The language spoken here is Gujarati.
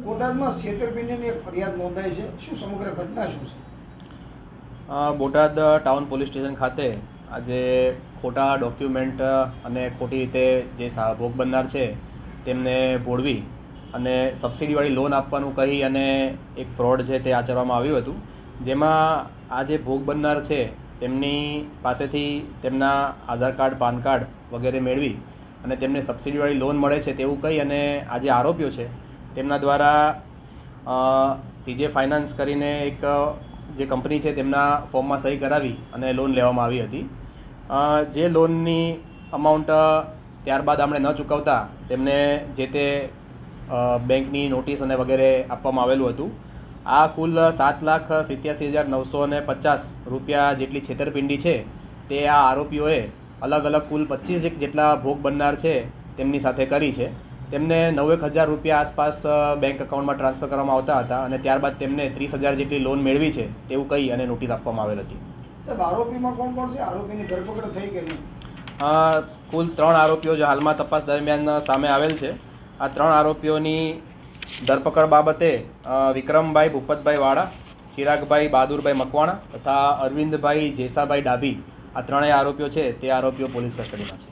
બોટાદમાં છેતરપિંડીની એક ફરિયાદ નોંધાઈ છે, શું સમગ્ર ઘટના શું છે? બોટાદ ટાઉન પોલીસ સ્ટેશન ખાતે આજે ખોટા ડોક્યુમેન્ટ અને ખોટી રીતે જે ભોગ બનનાર છે તેમને ભોળવી અને સબસિડીવાળી લોન આપવાનું કહી અને એક ફ્રોડ છે તે આચરવામાં આવ્યું હતું, જેમાં આ જે ભોગ બનનાર છે તેમની પાસેથી તેમના આધાર કાર્ડ, પાન કાર્ડ વગેરે મેળવી અને તેમને સબસિડીવાળી લોન મળે છે તેવું કહી અને આ જે આરોપીઓ છે તેમના દ્વારા CJ ફાઇનાન્સ કરીને એક જે કંપની છે તેમના ફોર્મમાં સહી કરાવી અને લોન લેવામાં આવી હતી. જે લોનની અમાઉન્ટ ત્યારબાદ આપણે ન ચૂકવતા તેમને જે તે બેંકની નોટિસ અને વગેરે આપવામાં આવેલું હતું. આ કુલ 7,87,950 રૂપિયા જેટલી છેતરપિંડી છે તે આ આરોપીઓએ અલગ અલગ કુલ 25 જેટલા ભોગ બનનાર છે તેમની સાથે કરી છે. તેમને 91,000 રૂપિયા આસપાસ બેંક એકાઉન્ટમાં ટ્રાન્સફર કરવામાં આવતા હતા અને ત્યારબાદ તેમને 30,000 જેટલી લોન મેળવી છે તેવું કહી અને નોટિસ આપવામાં આવેલ હતી. આરોપીમાં કોણ કોણ છે? આરોપીની ધરપકડ થઈ કે નહીં? કુલ 3 આરોપીઓ જે હાલમાં તપાસ દરમિયાન સામે આવેલ છે. આ 3 આરોપીઓની ધરપકડ બાબતે વિક્રમભાઈ ભૂપતભાઈ વાળા, ચિરાગભાઈ બહાદુરભાઈ મકવાણા તથા અરવિંદભાઈ જેસાભાઈ ડાભી, આ ત્રણેય આરોપીઓ છે તે આરોપીઓ પોલીસ કસ્ટડીમાં છે.